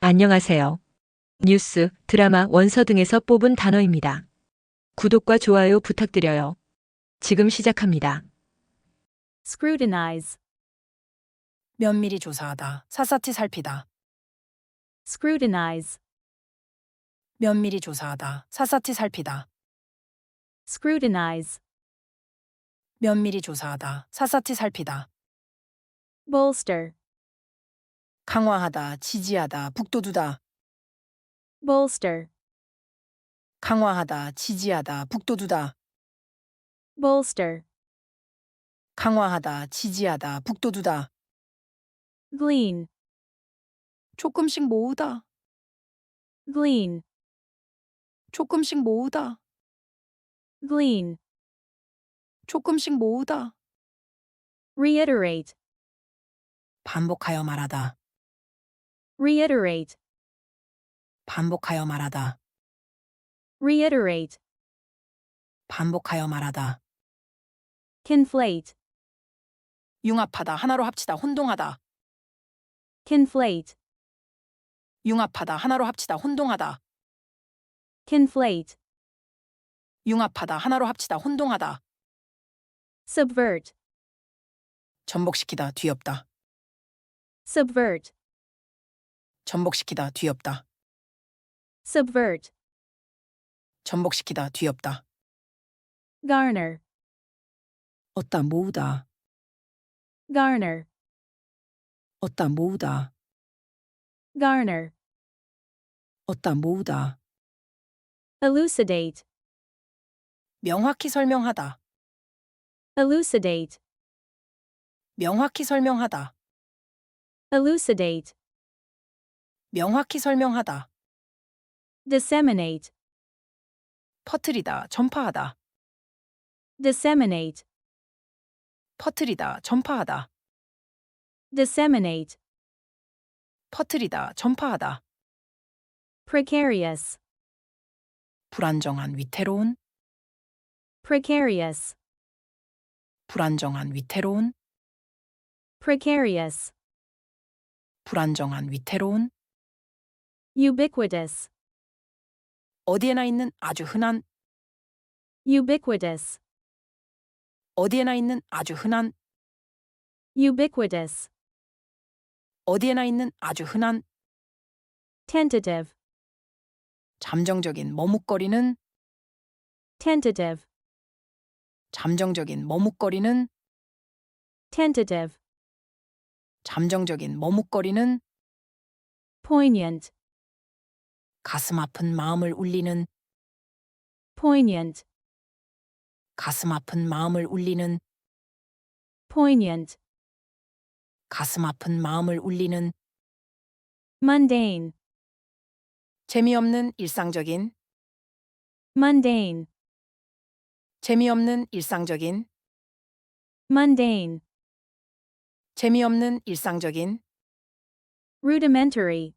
안녕하세요. 뉴스, 드라마, 원서 등에서 뽑은 단어입니다. 구독과 좋아요 부탁드려요. 지금 시작합니다. scrutinize, 면밀히 조사하다, 샅샅이 살피다. scrutinize, 면밀히 조사하다, 샅샅이 살피다. scrutinize, 면밀히 조사하다, 샅샅이 살피다. bolster, 강화하다, 지지하다, 북돋우다. bolster, 강화하다, 지지하다, 북돋우다. bolster, 강화하다, 지지하다, 북돋우다. glean, 조금씩 모으다, glean, 조금씩 모으다, glean, 조금씩 모으다. reiterate, 반복하여 말하다, reiterate, 반복하여 말하다, reiterate, 반복하여 말하다. conflate, 융합하다, 하나로 합치다, 혼동하다. conflate, 융합하다, 하나로 합치다, 혼동하다. conflate, 융합하다, 하나로 합치다, 혼동하다. subvert, 전복시키다, 뒤엎다. subvert, 전복시키다, 뒤엎다. subvert, 전복시키다, 뒤엎다. garner, 얻다, 모으다. garner, 얻다, 모으다. garner, 얻다, 모으다. elucidate, 명확히 설명하다. elucidate, 명확히 설명하다. elucidate, 명확히 설명하다. disseminate, 퍼뜨리다, 전파하다. disseminate, 퍼뜨리다, 전파하다. disseminate, 퍼뜨리다, 전파하다. precarious, 불안정한, 위태로운. precarious, 불안정한, 위태로운. precarious, 불안정한, 위태로운. ubiquitous, 어디에나 있는 아주 흔한. ubiquitous, 어디에나 있는 아주 흔한. ubiquitous, 어디에나 있는 아주 흔한. tentative, 잠정적인, 머뭇거리는. tentative, 잠정적인, 머뭇거리는. tentative, 잠정적인, 머뭇거리는. poignant, 가슴 아픈 마음을 울리는. poignant, 가슴 아픈 마음을 울리는. poignant, 가슴 아픈 마음을 울리는. mundane, 재미없는, 일상적인. mundane, 재미없는, 일상적인. mundane, 재미없는, 일상적인. rudimentary,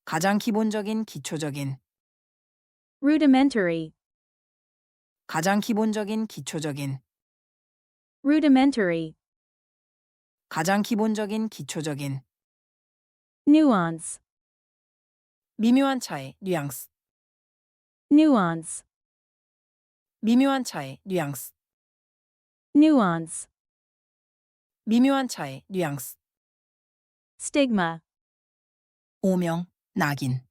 가장 기본적인, 기초적인. rudimentary, 가장 기본적인, 기초적인. rudimentary, 가장 기본적인, 기초적인. nuance, 미묘한 차이, 뉘앙스. nuance, 미묘한 차이, 뉘앙스. nuance, 미묘한 차이, 뉘앙스. stigma, 오명, 낙인.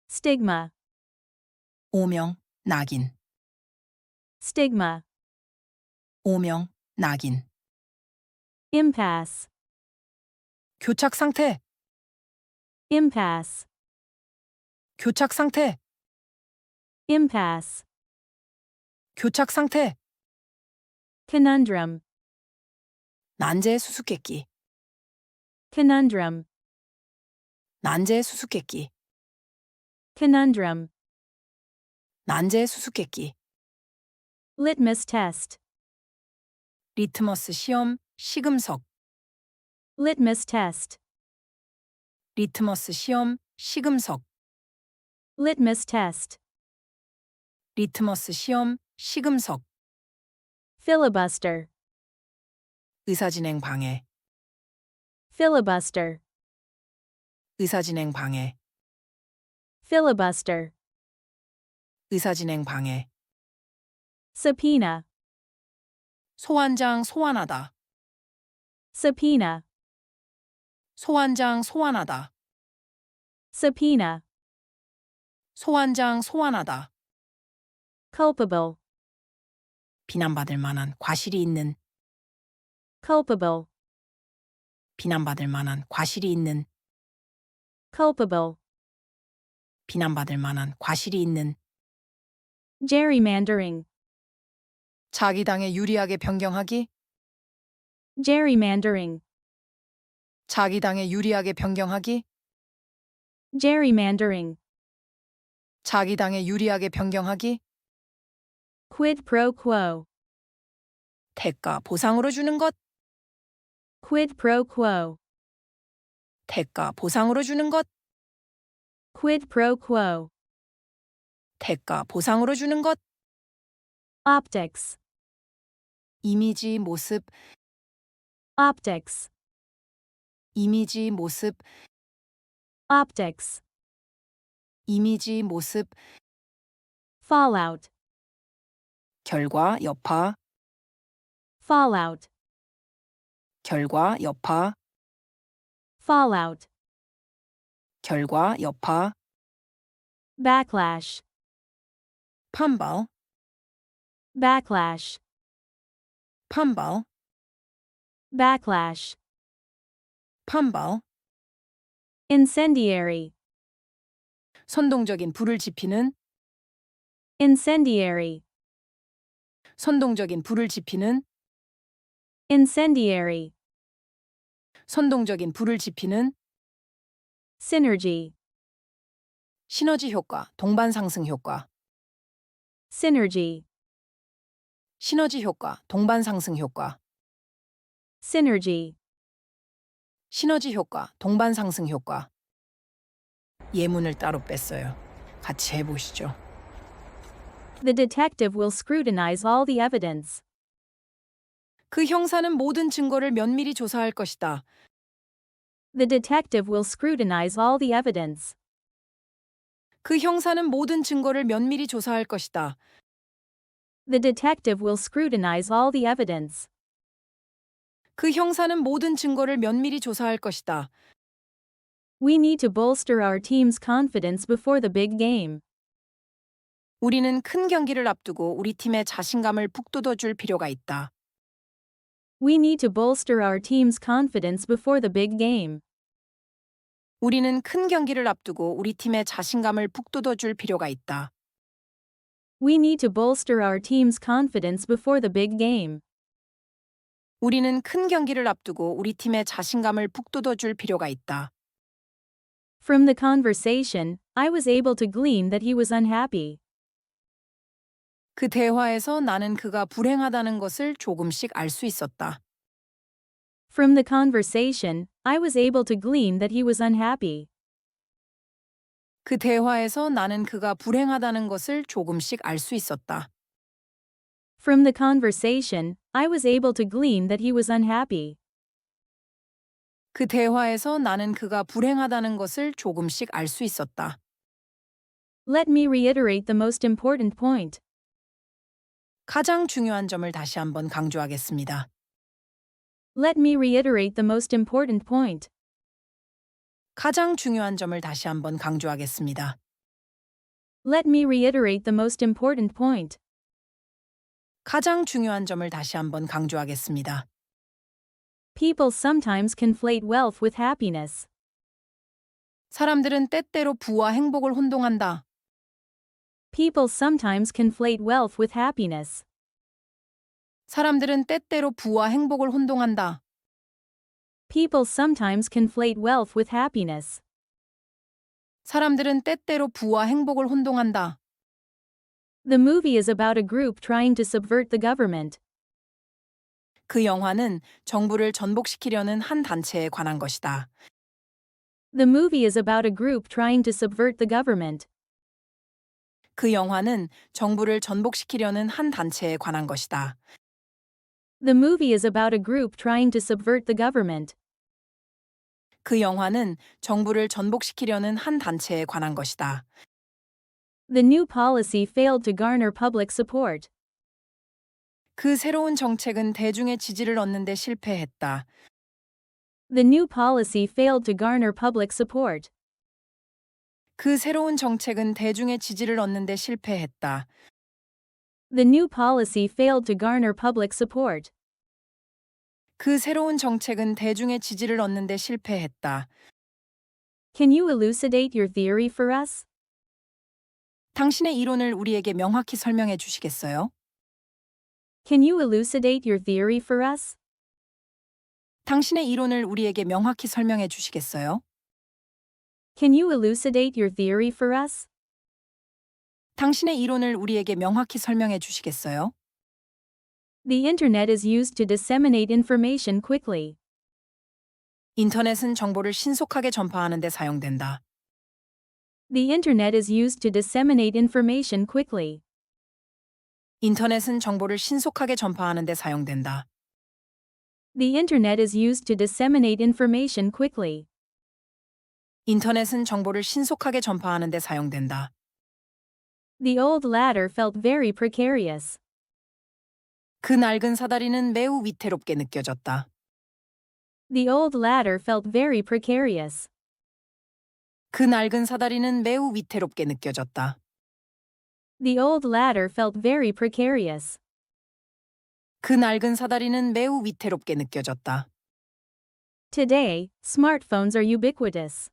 stigma, 오명, 낙인. stigma, 오명, 낙인. impasse, 교착 상태, impasse, 교착 상태, impasse, 교착 상태. conundrum, 난제의 수수께끼, conundrum, 난제의 수수께끼, conundrum, 난제의 수수께끼. litmus test, 리트머스 시험, 시금석. litmus test, 리트머스 시험, 시금석. litmus test, 리트머스 시험, 시금석. filibuster, 의사진행 방해, filibuster, 의사진행 방해, Filibuster. 의사진행 방해. Subpoena. 소환장 소환하다, Subpoena. 소환장 소환하다, Subpoena. 소환장 소환하다. Culpable. 비난받을 만한 과실이 있는, Culpable. 비난받을 만한 과실이 있는, Culpable. 비난받을 만한 과실이 있는. Gerrymandering. 자기 당에 유리하게 변경하기, Gerrymandering. 자기 당에 유리하게 변경하기, Gerrymandering. 자기 당에 유리하게 변경하기. Quid pro quo. 대가 보상으로 주는 것, Quid pro quo. 대가 보상으로 주는 것, Quid pro quo. 대가 보상으로 주는 것. Optics. 이미지 모습, Optics. 이미지 모습, Optics. 이미지 모습. Fallout. 결과 여파, Fallout. 결과 여파, Fallout. 결과 여파. Backlash. 판발, Backlash. 판발, Backlash. 판발. Incendiary. 선동적인 불을 지피는, Incendiary. 선동적인 불을 지피는, Incendiary. 선동적인 불을 지피는. Synergy. 시너지 효과, 동반 상승 효과, Synergy. 시너지 효과, 동반 상승 효과, Synergy. 시너지 효과, 동반 상승 효과. 예문을 따로 뺐어요. 같이 해보시죠. The detective will scrutinize all the evidence. 그 형사는 모든 증거를 면밀히 조사할 것이다. The detective will scrutinize all the evidence. 그 형사는 모든 증거를 면밀히 조사할 것이다. The detective will scrutinize all the evidence. 그 형사는 모든 증거를 면밀히 조사할 것이다. We need to bolster our team's confidence before the big game. 우리는 큰 경기를 앞두고 우리 팀의 자신감을 북돋워줄 필요가 있다. We need to bolster our team's confidence before the big game. 우리는 큰 경기를 앞두고 우리 팀의 자신감을 북돋워줄 필요가 있다. We need to bolster our team's confidence before the big game. 우리는 큰 경기를 앞두고 우리 팀의 자신감을 북돋워줄 필요가 있다. From the conversation, I was able to glean that he was unhappy. 그 대화에서 나는 그가 불행하다는 것을 조금씩 알 수 있었다. From the conversation, I was able to glean that he was unhappy. 그 대화에서 나는 그가 불행하다는 것을 조금씩 알 수 있었다. From the conversation, I was able to glean that he was unhappy. 그 대화에서 나는 그가 불행하다는 것을 조금씩 알 수 있었다. Let me reiterate the most important point. 가장 중요한 점을 다시 한번 강조하겠습니다. Let me reiterate the most important point. 가장 중요한 점을 다시 한번 강조하겠습니다. Let me reiterate the most important point. 가장 중요한 점을 다시 한번 강조하겠습니다. People sometimes conflate wealth with happiness. 사람들은 때때로 부와 행복을 혼동한다. People sometimes conflate wealth with happiness. 사람들은 때때로 부와 행복을 혼동한다. People sometimes conflate wealth with happiness. 사람들은 때때로 부와 행복을 혼동한다. The movie is about a group trying to subvert the government. 그 영화는 정부를 전복시키려는 한 단체에 관한 것이다. The movie is about a group trying to subvert the government. 그 영화는 정부를 전복시키려는 한 단체에 관한 것이다. The movie is about a group trying to subvert the government. 그 영화는 정부를 전복시키려는 한 단체에 관한 것이다. The new policy failed to garner public support. 그 새로운 정책은 대중의 지지를 얻는 데 실패했다. The new policy failed to garner public support. 그 새로운 정책은 대중의 지지를 얻는 데 실패했다. The new policy failed to garner public support. 그 새로운 정책은 대중의 지지를 얻는 데 실패했다. Can you elucidate your theory for us? 당신의 이론을 우리에게 명확히 설명해 주시겠어요? Can you elucidate your theory for us? 당신의 이론을 우리에게 명확히 설명해 주시겠어요? Can you elucidate your theory for us? 당신의 이론을 우리에게 명확히 설명해 주시겠어요? The internet is used to disseminate information quickly. 인터넷은 정보를 신속하게 전파하는 데 사용된다. The internet is used to disseminate information quickly. 인터넷은 정보를 신속하게 전파하는 데 사용된다. The internet is used to disseminate information quickly. 인터넷은 정보를 신속하게 전파하는 데 사용된다. The old ladder felt very precarious. 그 낡은 사다리는 매우 위태롭게 느껴졌다. The old ladder felt very precarious. 그 낡은 사다리는 매우 위태롭게 느껴졌다. The old ladder felt very precarious. 그 낡은 사다리는 매우 위태롭게 느껴졌다. Today, smartphones are ubiquitous.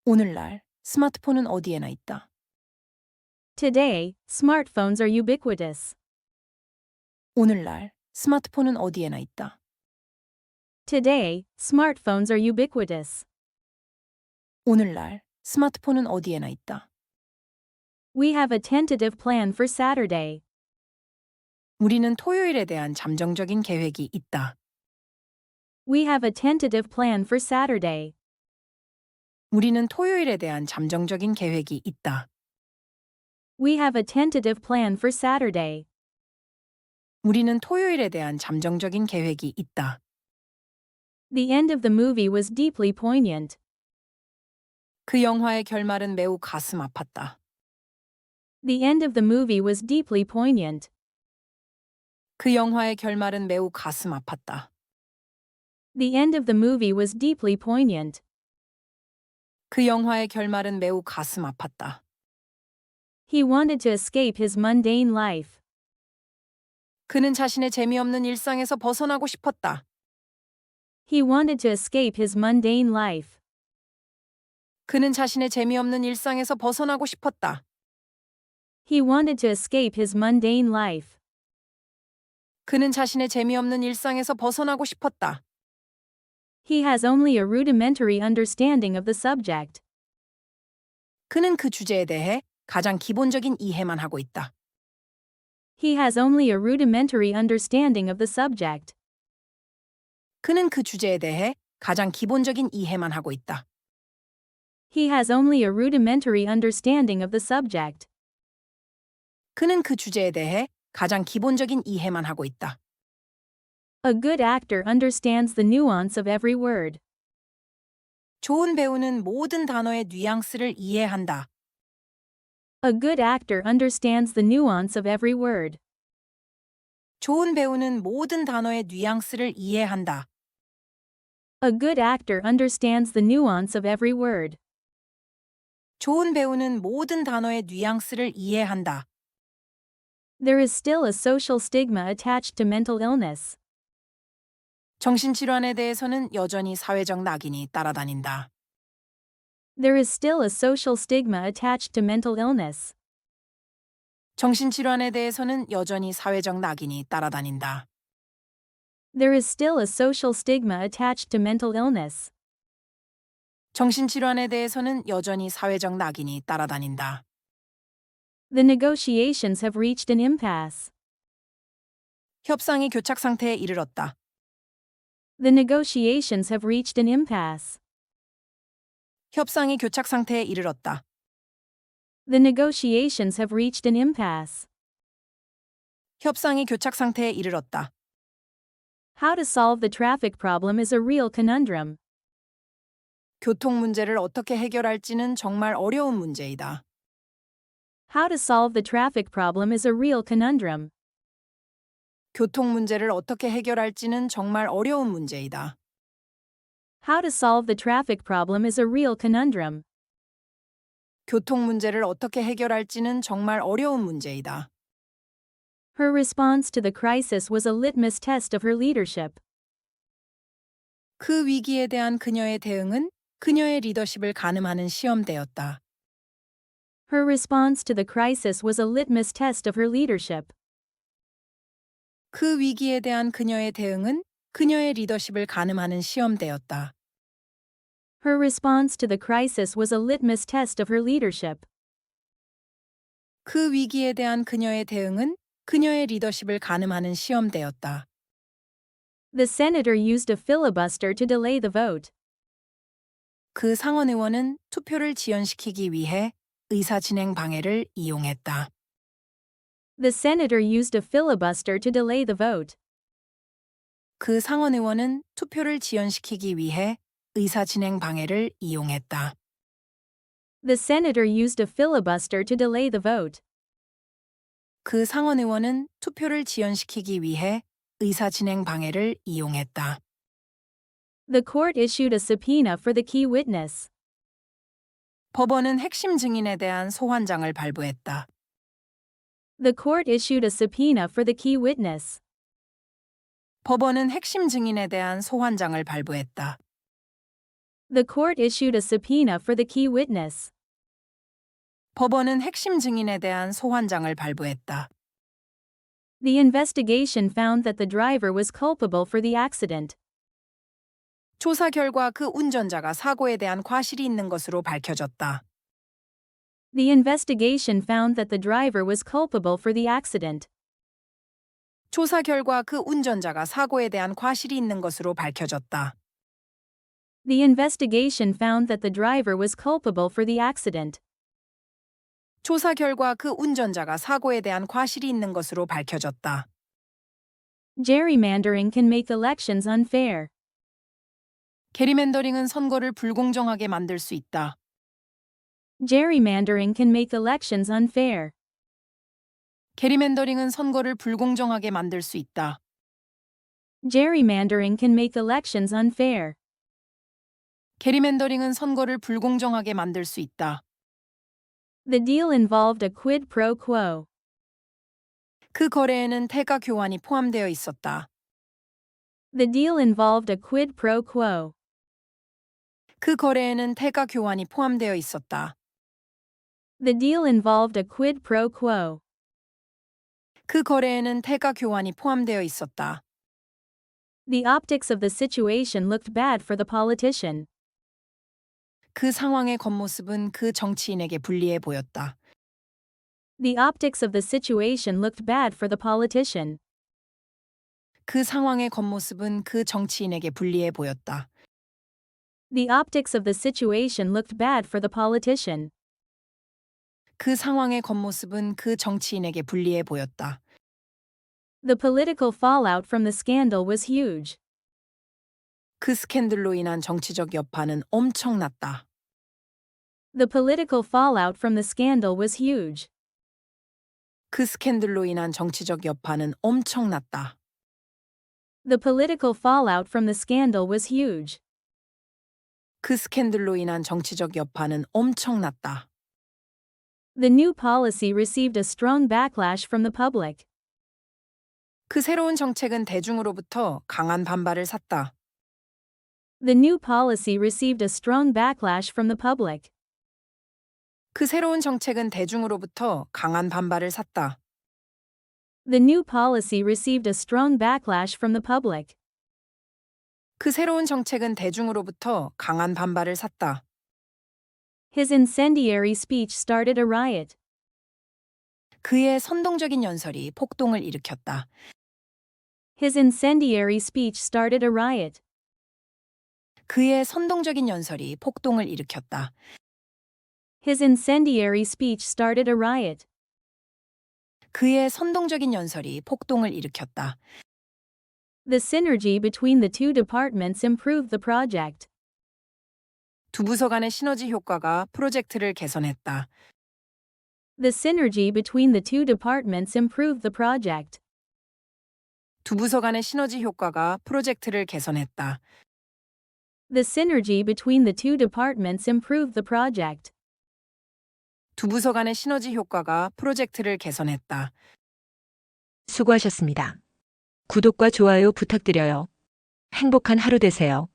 오늘날 스마트폰은 어디에나 있다. Today, smartphones are ubiquitous. 오늘날 스마트폰은 어디에나 있다. Today, smartphones are ubiquitous. 오늘날 스마트폰은 어디에나 있다. We have a tentative plan for Saturday. 우리는 토요일에 대한 잠정적인 계획이 있다. We have a tentative plan for Saturday. 우리는 토요일에 대한 잠정적인 계획이 있다. We have a tentative plan for Saturday. 우리는 토요일에 대한 잠정적인 계획이 있다. The end of the movie was deeply poignant. 그 영화의 결말은 매우 가슴 아팠다. The end of the movie was deeply poignant. 그 영화의 결말은 매우 가슴 아팠다. The end of the movie was deeply poignant. 그 영화의 결말은 매우 가슴 아팠다. He wanted to escape his mundane life. 그는 자신의 재미없는 일상에서 벗어나고 싶었다. He wanted to escape his mundane life. 그는 자신의 재미없는 일상에서 벗어나고 싶었다. He wanted to escape his mundane life. 그는 자신의 재미없는 일상에서 벗어나고 싶었다. He has only a rudimentary understanding of the subject. 그는 그 주제에 대해 가장 기본적인 이해만 하고 있다. He has only a rudimentary understanding of the subject. 그는 그 주제에 대해 가장 기본적인 이해만 하고 있다. He has only a rudimentary understanding of the subject. 그는 그 주제에 대해 가장 기본적인 이해만 하고 있다. A good actor understands the nuance of every word. 좋은 배우는 모든 단어의 뉘앙스를 이해한다. A good actor understands the nuance of every word. 좋은 배우는 모든 단어의 뉘앙스를 이해한다. A good actor understands the nuance of every word. 좋은 배우는 모든 단어의 뉘앙스를 이해한다. There is still a social stigma attached to mental illness. 정신질환에 대해서는 여전히 사회적 낙인이 따라다닌다. There is still a social stigma attached to mental illness. 정신질환에 대해서는 여전히 사회적 낙인이 따라다닌다. There is still a social stigma attached to mental illness. 정신질환에 대해서는 여전히 사회적 낙인이 따라다닌다. The negotiations have reached an impasse. 협상이 교착 상태에 이르렀다. The negotiations have reached an impasse. 협상이 교착 상태에 이르렀다. The negotiations have reached an impasse. 협상이 교착 상태에 이르렀다. How to solve the traffic problem is a real conundrum. 교통 문제를 어떻게 해결할지는 정말 어려운 문제이다. How to solve the traffic problem is a real conundrum. 교통 문제를 어떻게 해결할지는 정말 어려운 문제이다. How to solve the traffic problem is a real conundrum. 교통 문제를 어떻게 해결할지는 정말 어려운 문제이다. Her response to the crisis was a litmus test of her leadership. 그 위기에 대한 그녀의 대응은 그녀의 리더십을 가늠하는 시험대였다. Her response to the crisis was a litmus test of her leadership. 그 위기에 대한 그녀의 대응은 그녀의 리더십을 가늠하는 시험대였다. Her response to the crisis was a litmus test of her leadership. 그 위기에 대한 그녀의 대응은 그녀의 리더십을 가늠하는 시험대였다. The senator used a filibuster to delay the vote. 그 상원 의원은 투표를 지연시키기 위해 의사 진행 방해를 이용했다. The senator used a filibuster to delay the vote. 그 상원 의원은 투표를 지연시키기 위해 의사 진행 방해를 이용했다. The senator used a filibuster to delay the vote. 그 상원 의원은 투표를 지연시키기 위해 의사 진행 방해를 이용했다. The court issued a subpoena for the key witness. 법원은 핵심 증인에 대한 소환장을 발부했다. The court issued a subpoena for the key witness. 법원은 핵심 증인에 대한 소환장을 발부했다. The court issued a subpoena for the key witness. 법원은 핵심 증인에 대한 소환장을 발부했다. The investigation found that the driver was culpable for the accident. 조사 결과 그 운전자가 사고에 대한 과실이 있는 것으로 밝혀졌다. The investigation found that the driver was culpable for the accident. 조사 결과 그 운전자가 사고에 대한 과실이 있는 것으로 밝혀졌다. The investigation found that the driver was culpable for the accident. 조사 결과 그 운전자가 사고에 대한 과실이 있는 것으로 밝혀졌다. Gerrymandering can make elections unfair. 게리맨더링은 선거를 불공정하게 만들 수 있다. Gerrymandering can make elections unfair. 게리맨더링은 선거를 불공정하게 만들 수 있다. Gerrymandering can make elections unfair. 게리맨더링은 선거를 불공정하게 만들 수 있다. The deal involved a quid pro quo. 그 거래에는 태가 교환이 포함되어 있었다. The deal involved a quid pro quo. 그 거래에는 태가 교환이 포함되어 있었다. The deal involved a quid pro quo. 그 거래에는 태가 교환이 포함되어 있었다. The optics of the situation looked bad for the politician. 그 상황의 겉모습은 그 정치인에게 불리해 보였다. The optics of the situation looked bad for the politician. 그 상황의 겉모습은 그 정치인에게 불리해 보였다. The optics of the situation looked bad for the politician. 그 상황의 겉모습은 그 정치인에게 불리해 보였다. The political fallout from the scandal was huge. 그 스캔들로 인한 정치적 여파는 엄청났다. The political fallout from the scandal was huge. 그 스캔들로 인한 정치적 여파는 엄청났다. The political fallout from the scandal was huge. 그 스캔들로 인한 정치적 여파는 엄청났다. The new policy received a strong backlash from the public. 그 새로운 정책은 대중으로부터 강한 반발을 샀다. The new policy received a strong backlash from the public. 그 새로운 정책은 대중으로부터 강한 반발을 샀다. The new policy received a strong backlash from the public. 그 새로운 정책은 대중으로부터 강한 반발을 샀다. His incendiary speech started a riot. 그의 선동적인 연설이 폭동을 일으켰다. His incendiary speech started a riot. 그의 선동적인 연설이 폭동을 일으켰다. His incendiary speech started a riot. 그의 선동적인 연설이 폭동을 일으켰다. The synergy between the two departments improved the project. 두 부서 간의 시너지 효과가 프로젝트를 개선했다. The synergy between the two departments improved the project. 두 부서 간의 시너지 효과가 프로젝트를 개선했다. The synergy between the two departments improved the project. 두 부서 간의 시너지 효과가 프로젝트를 개선했다. 수고하셨습니다. 구독과 좋아요 부탁드려요. 행복한 하루 되세요.